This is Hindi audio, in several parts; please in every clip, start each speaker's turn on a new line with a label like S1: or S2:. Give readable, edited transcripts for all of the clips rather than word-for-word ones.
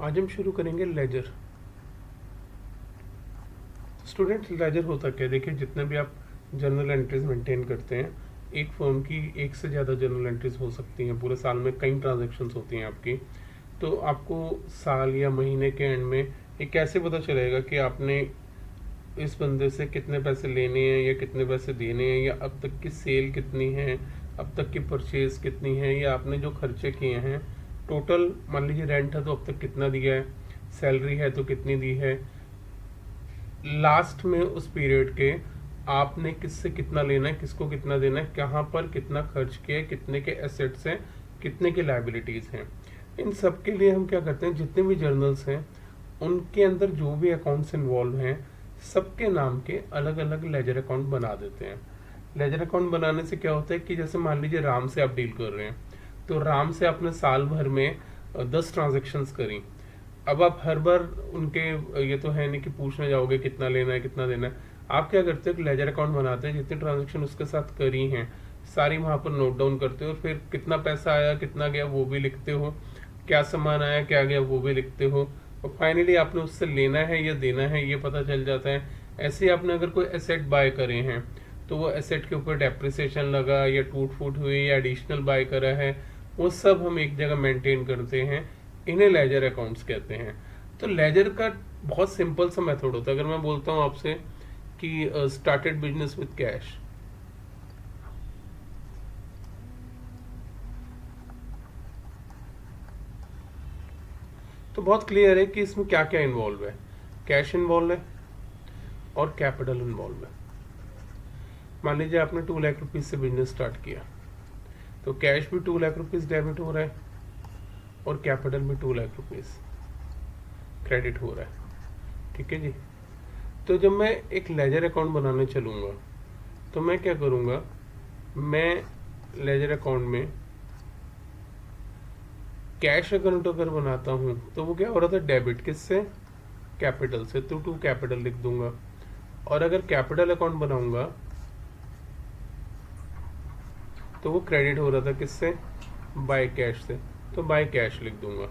S1: आज हम शुरू करेंगे लेजर। स्टूडेंट, लेजर होता क्या है? देखिए, जितने भी आप जर्नल एंट्रीज मेंटेन करते हैं, एक फर्म की एक से ज़्यादा जर्नल एंट्रीज हो सकती हैं। पूरे साल में कई ट्रांजैक्शंस होती हैं आपकी। तो आपको साल या महीने के एंड में ये कैसे पता चलेगा कि आपने इस बंदे से कितने पैसे लेने हैं या कितने पैसे देने हैं, या अब तक की सेल कितनी है, अब तक की परचेज कितनी है, या आपने जो खर्चे किए हैं टोटल, मान लीजिए रेंट है तो अब तक कितना दिया है, सैलरी है तो कितनी दी है, लास्ट में उस पीरियड के आपने किससे कितना लेना है, किसको कितना देना है, कहाँ पर कितना खर्च किया है, कितने के एसेट्स हैं, कितने के लाइबिलिटीज़ हैं। इन सब के लिए हम क्या करते हैं, जितने भी जर्नल्स हैं उनके अंदर जो भी अकाउंट्स इन्वॉल्व हैं सबके नाम के अलग अलग लेजर अकाउंट बना देते हैं। लेजर अकाउंट बनाने से क्या होता है कि जैसे मान लीजिए राम से आप डील कर रहे हैं, तो राम से आपने साल भर में 10 ट्रांजेक्शन्स करी। अब आप हर बार उनके ये तो है नहीं कि पूछने जाओगे कितना लेना है कितना देना है। आप क्या करते हो, लेजर अकाउंट बनाते हैं, जितनी ट्रांजेक्शन उसके साथ करी हैं सारी वहाँ पर नोट डाउन करते हो, और फिर कितना पैसा आया कितना गया वो भी लिखते हो, क्या सामान आया क्या गया वो भी लिखते हो, और फाइनली आपने उससे लेना है या देना है ये पता चल जाता है। ऐसे ही आपने अगर कोई एसेट बाय करे हैं तो वो एसेट के ऊपर डेप्रिसिएशन लगा या टूट फूट हुई या एडिशनल बाय करा है, वो सब हम एक जगह मेंटेन करते हैं। इन्हें लेजर अकाउंट्स कहते हैं। तो लेजर का बहुत सिंपल सा मेथड होता है। अगर मैं बोलता हूँ आपसे कि स्टार्टेड बिजनेस विद कैश, तो बहुत क्लियर है कि इसमें क्या क्या इन्वॉल्व है। कैश इन्वॉल्व है और कैपिटल इन्वॉल्व है। मान लीजिए आपने 2 लाख रुपीज से बिजनेस स्टार्ट किया, तो कैश भी 2 लाख रुपीज डेबिट हो रहा है और कैपिटल भी 2 लाख रुपीज क्रेडिट हो रहा है। ठीक है जी। तो जब मैं एक लेजर अकाउंट बनाने चलूँगा तो मैं क्या करूँगा, मैं लेजर अकाउंट में कैश अकाउंट अगर बनाता हूँ तो वो क्या हो रहा था, डेबिट किससे, कैपिटल से, तो टू कैपिटल लिख दूंगा। और अगर कैपिटल अकाउंट बनाऊंगा तो वो क्रेडिट हो रहा था किससे, बाय कैश से, तो बाय कैश लिख दूंगा,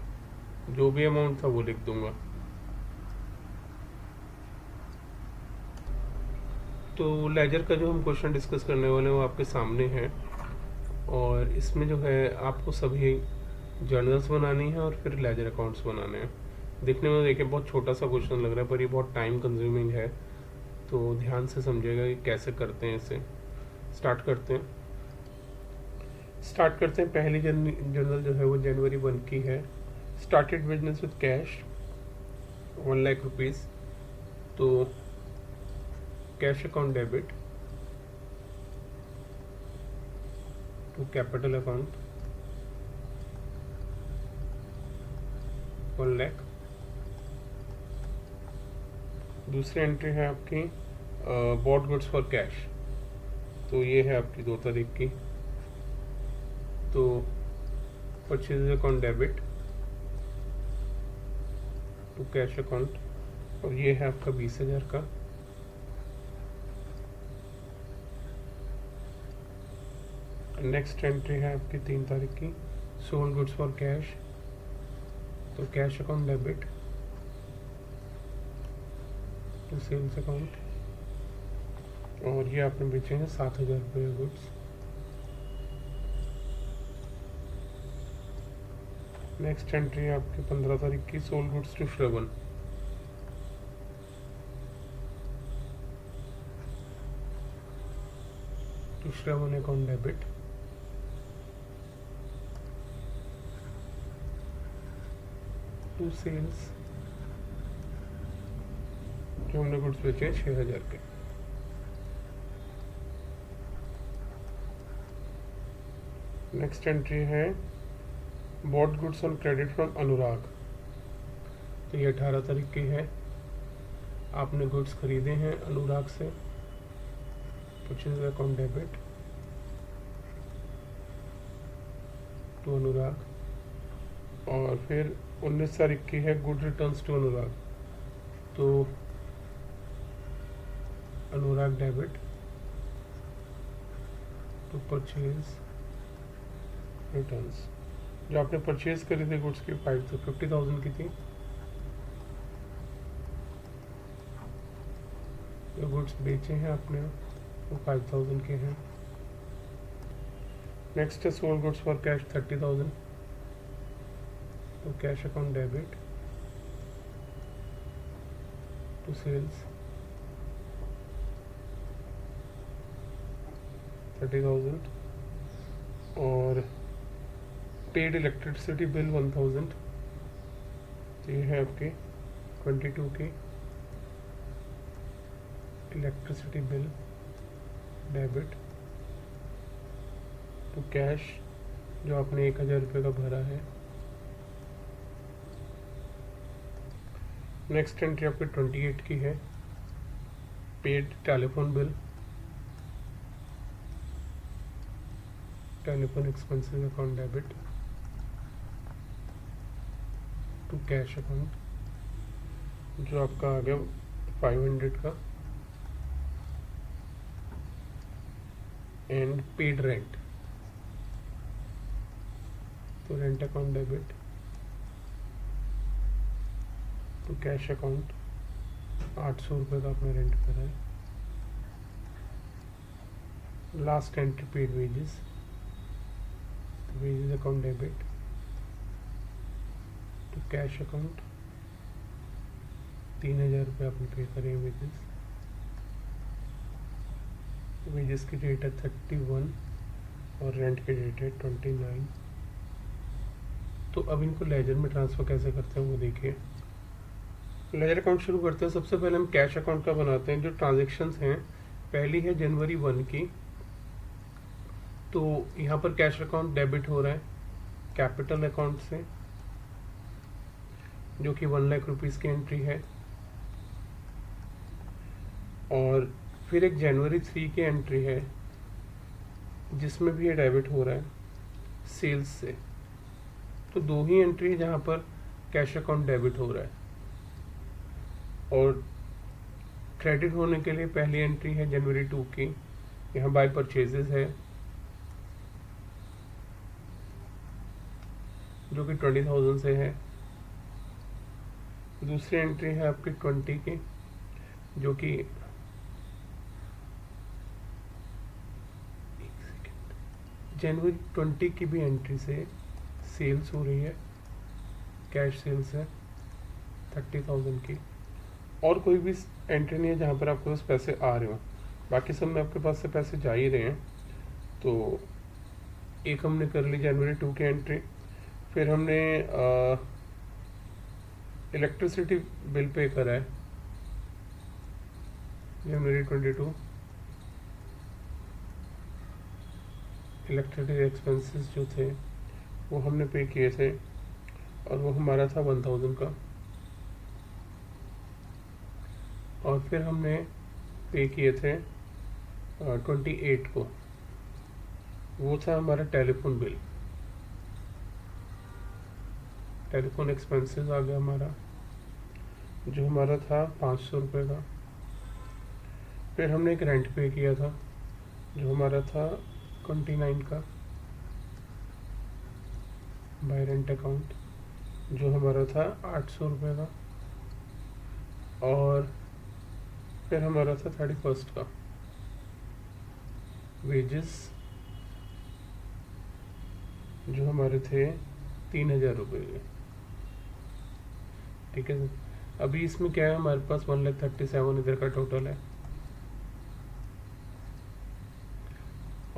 S1: जो भी अमाउंट था वो लिख दूंगा। तो लेजर का जो हम क्वेश्चन डिस्कस करने वाले हैं वो आपके सामने है, और इसमें जो है आपको सभी जर्नल्स बनानी है और फिर लेजर अकाउंट्स बनाने हैं। देखने में देखिए बहुत छोटा सा क्वेश्चन लग रहा है, पर ये बहुत टाइम कंज्यूमिंग है, तो ध्यान से समझिएगा कि कैसे करते हैं इसे। स्टार्ट करते हैं पहली जर्नल जो है वो जनवरी 1 की है। Started business with cash 1 lakh rupees, तो cash account debit to capital account 1 lakh. दूसरी एंट्री है आपकी बॉट गुड्स फॉर कैश, तो ये है आपकी 2 तारीख की, तो purchase account debit to cash account, और ये है आपका 20,000 का। नेक्स्ट एंट्री है आपकी 3 तारीख की, सोल्ड गुड्स फॉर कैश, तो cash account debit to sales account, और ये आपने बेचे हैं 7,000 रुपये गुड्स। नेक्स्ट एंट्री है आपकी 15 तारीख की, sold goods to Shravan, account debit to sales, जो हमने गुड्स बेचे 6,000 के। नेक्स्ट एंट्री है bought goods on credit from Anurag, तो ये 18 तारीख की है। आपने गुड्स खरीदे हैं अनुराग से, परचेज अकाउंट डेबिट टू अनुराग, और फिर 19 तारीख की है गुड रिटर्न्स टू अनुराग, तो अनुराग डेबिट टू परचेज रिटर्न्स। जो आपने परचेज करी थी गुड्स की 50,000 की थी, जो गुड्स बेचे हैं आपने वो 5000 के हैं। नेक्स्ट है सोल्ड गुड्स फॉर कैश 30,000, तो cash account debit to sales 30,000। और पेड इलेक्ट्रिसिटी बिल 1000, तो ये है आपके 22 के electricity bill debit to cash जो आपने 1000 रुपये का भरा है। नेक्स्ट एंट्री आपकी 28 की है, paid telephone bill, telephone expenses account debit to cash account जो आपका आ गया 500 का। एंड पेड रेंट, तो rent account debit to cash account 800 रुपये का आपने रेंट करा है। Last entry paid wages, wages account debit to cash account 3000 रुपये आपने पे करे हैं वेजेस। वेजेस की डेट है 31 और रेंट की डेट है 29। तो अब इनको लेजर में ट्रांसफ़र कैसे करते हैं वो देखिए। लेजर अकाउंट शुरू करते हैं। सबसे पहले हम कैश अकाउंट का बनाते हैं। जो ट्रांजेक्शन्स हैं, पहली है जनवरी 1 की, तो यहाँ पर कैश अकाउंट डेबिट हो रहा है कैपिटल अकाउंट से, जो कि 1 लाख रुपीज़ की एंट्री है। और फिर एक जनवरी 3 की एंट्री है जिसमें भी ये डेबिट हो रहा है सेल्स से। तो दो ही एंट्री है जहाँ पर कैश अकाउंट डेबिट हो रहा है। और क्रेडिट होने के लिए पहली एंट्री है जनवरी 2 की, यहाँ बाय परचेजेस है जो कि 20,000 से है। दूसरी एंट्री है आपकी 20 की, जो कि जनवरी 20 की भी एंट्री से सेल्स हो रही है, कैश सेल्स है 30,000 की। और कोई भी एंट्री नहीं है जहाँ पर आपके पास पैसे आ रहे हो, बाकी सब में आपके पास से पैसे जा ही रहे हैं। तो एक हमने कर ली जनवरी 2 की एंट्री। फिर हमने इलेक्ट्रिसिटी बिल पे करा है जनवरी 22। इलेक्ट्रिसिटी एक्सपेंसेस जो थे वो हमने पे किए थे और वो हमारा था 1000 का। और फिर हमने पे किए थे 28 को, वो था हमारा टेलीफोन बिल। टेलीफोन एक्सपेंसेस आ गया हमारा, जो हमारा था 500 रुपये का। फिर हमने एक रेंट पे किया था जो हमारा था 29 का बाय रेंट अकाउंट, जो हमारा था 800 रुपये का। और फिर हमारा था 31 का वेजेस, जो हमारे थे 3000 रुपये के। ठीक है सर। अभी इसमें क्या है, हमारे पास 1,37,000 इधर का टोटल है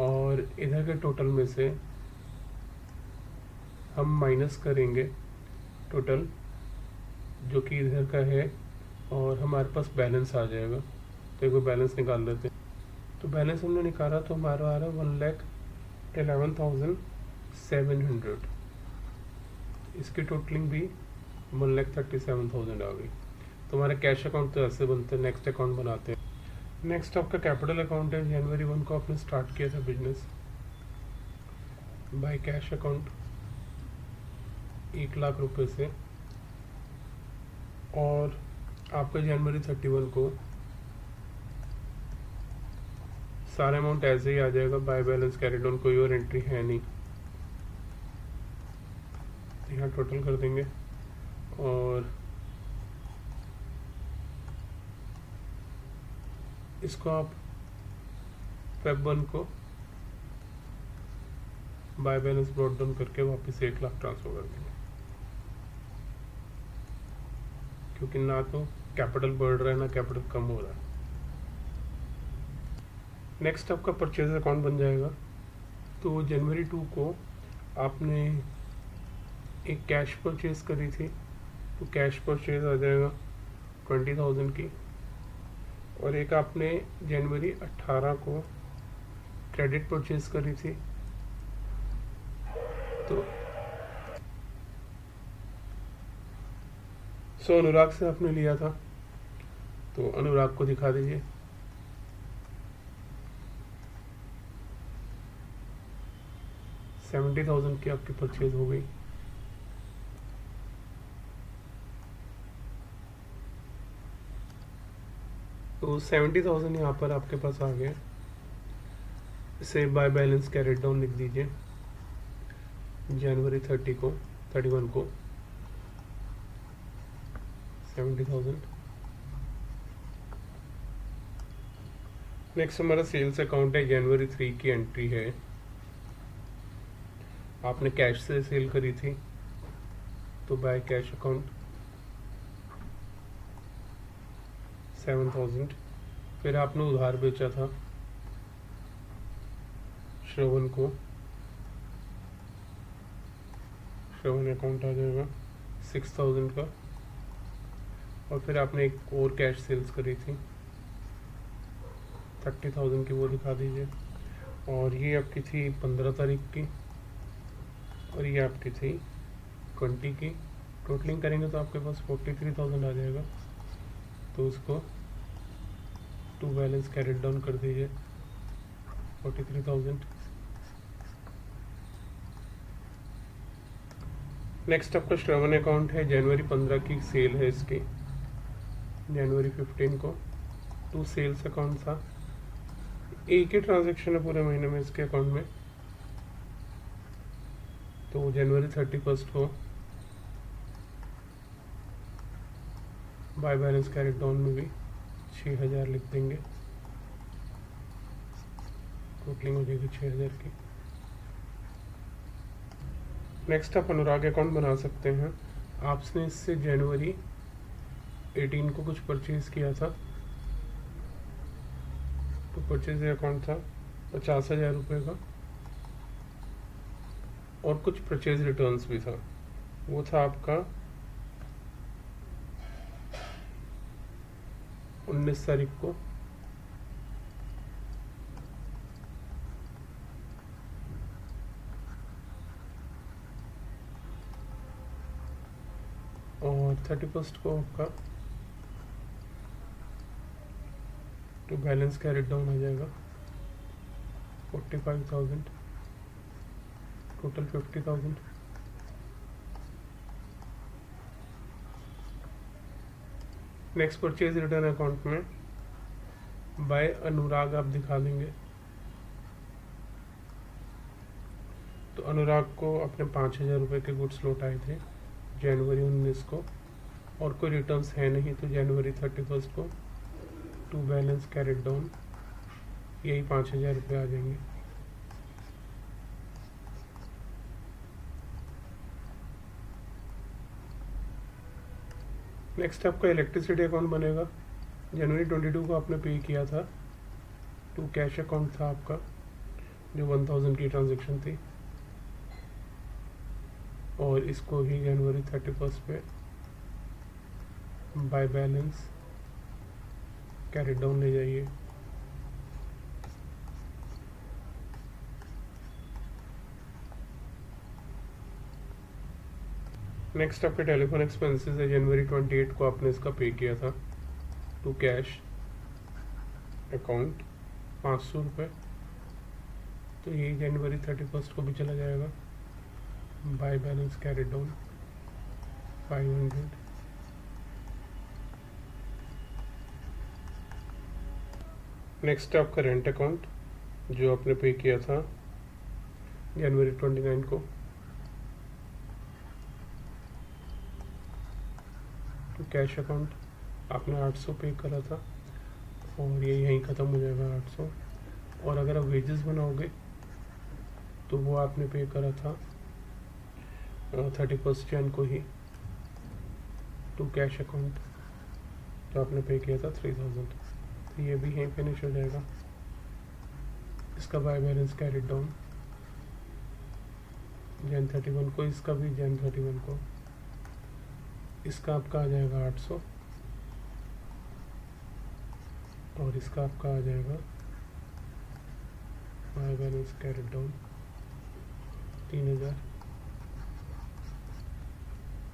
S1: और इधर के टोटल में से हम माइनस करेंगे टोटल जो कि इधर का है और हमारे पास बैलेंस आ जाएगा। तो एक बैलेंस निकाल लेते हैं। तो बैलेंस हमने निकाला तो हमारा आ रहा है 1,11,700। इसकी टोटलिंग भी 1,37,000 आ गई। तो हमारे कैश अकाउंट तो ऐसे बनते हैं। नेक्स्ट अकाउंट बनाते हैं। नेक्स्ट आपका कैपिटल अकाउंट है। जनवरी 1 को आपने स्टार्ट किया था business by cash account 1 lakh रुपए से, और आपका जनवरी 31 को सारा अमाउंट ऐसे ही आ जाएगा बाय बैलेंस कैरिड ऑन, कोई और एंट्री है नहीं। यहाँ टोटल कर देंगे और इसको आप फेब 1 को बाय बैलेंस ब्रॉट डाउन करके वापस 1 लाख ट्रांसफर कर देंगे, क्योंकि ना तो कैपिटल बढ़ रहा है ना कैपिटल कम हो रहा है। नेक्स्ट आपका परचेज अकाउंट बन जाएगा। तो जनवरी 2 को आपने एक कैश परचेज करी थी, तो कैश परचेज आ जाएगा 20,000 की। और एक आपने जनवरी 18 को क्रेडिट परचेज करी थी, तो अनुराग से आपने लिया था, तो अनुराग को दिखा दीजिए। $70,000 की आपकी परचेज हो गई। तो 70,000 यहाँ पर आपके पास आ गया। इसे बाय बैलेंस कैरेट डाउन लिख दीजिए जनवरी 31 को 70,000। नेक्स्ट हमारा सेल्स अकाउंट है, जनवरी 3 की एंट्री है। आपने कैश से सेल करी थी, तो बाय कैश अकाउंट 7,000। फिर आपने उधार बेचा था श्रवण को, श्रवण अकाउंट आ जाएगा 6,000 का। और फिर आपने एक और कैश सेल्स करी थी 30,000 की, वो दिखा दीजिए। और ये आपकी थी 15 तारीख की, और ये आपकी थी 20 की। टोटलिंग करेंगे तो आपके पास 43,000 आ जाएगा। तो उसको टू बैलेंस कैरेट डाउन कर दीजिए 43,000। नेक्स्ट आपका श्रवण अकाउंट है, जनवरी 15 की सेल है इसकी, जनवरी 15 को। टू सेल्स अकाउंट था, एक ही ट्रांजैक्शन है पूरे महीने में इसके अकाउंट में। तो जनवरी 31 को बाय बैलेंस कैरेट डाउन में भी 6,000 लिख देंगे, टोटलिंग हो जाएगी 6,000 की। नेक्स्ट आप अनुराग अकाउंट बना सकते हैं। आपने इससे जनवरी 18 को कुछ परचेज किया था, तो परचेज अकाउंट था 50,000 रुपये का। और कुछ परचेज रिटर्न्स भी था, वो था आपका 19 तारीख को। और 31 को आपका तो बैलेंस कैरेट डाउन हो जाएगा 45,000, total 50,000। Next purchase return account में बाय अनुराग आप दिखा देंगे। तो अनुराग को अपने 5,000 रुपये के गुड्स लौटाए थे जनवरी 19 को, और कोई रिटर्न्स है नहीं, तो जनवरी 31 को टू बैलेंस कैरेट डाउन यही 5,000 रुपये आ जाएंगे। नेक्स्ट आपका इलेक्ट्रिसिटी अकाउंट बनेगा। जनवरी 22 को आपने पे किया था, टू कैश अकाउंट था आपका जो 1,000 की ट्रांजैक्शन थी। और इसको ही जनवरी 31 पे बाय बैलेंस कैरेट डाउन ले जाइए। नेक्स्ट आपके टेलीफोन एक्सपेंसेस है, जनवरी 28 को आपने इसका पे किया था टू कैश अकाउंट 500 रुपये, तो ये जनवरी 31 को भी चला जाएगा। By balance carried down 500। Next आपका रेंट अकाउंट जो आपने पे किया था जनवरी 29 को, तो कैश अकाउंट आपने 800 पे करा था, और ये यहीं ख़त्म हो जाएगा 800। और अगर आप वेजेस बनाओगे तो वो आपने पे करा था 31 जन को ही टू कैश अकाउंट, तो आपने पे किया था 3000, तो ये भी यहीं फिनिश हो जाएगा। इसका बाय बैलेंस कैरिड डाउन जन 31 को, इसका भी जन 31 को, इसका आपका आ जाएगा 800 और इसका आपका आ जाएगा बाय बैलेंस कैरिड डाउन 3000।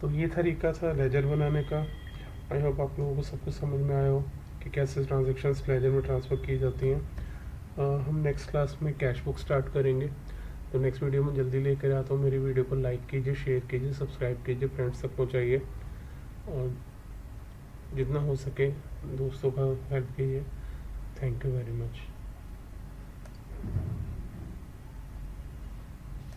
S1: तो ये तरीका था लेजर बनाने का। आई होप आप लोगों को सब कुछ समझ में आया हो कि कैसे ट्रांजैक्शंस लेजर में ट्रांसफ़र की जाती हैं। हम नेक्स्ट क्लास में कैश बुक स्टार्ट करेंगे, तो नेक्स्ट वीडियो में जल्दी लेकर आता हूँ। मेरी वीडियो को लाइक कीजिए, शेयर कीजिए, सब्सक्राइब कीजिए, फ्रेंड्स तक पहुँचाइए और जितना हो सके दोस्तों का हेल्प कीजिए। Thank you very much.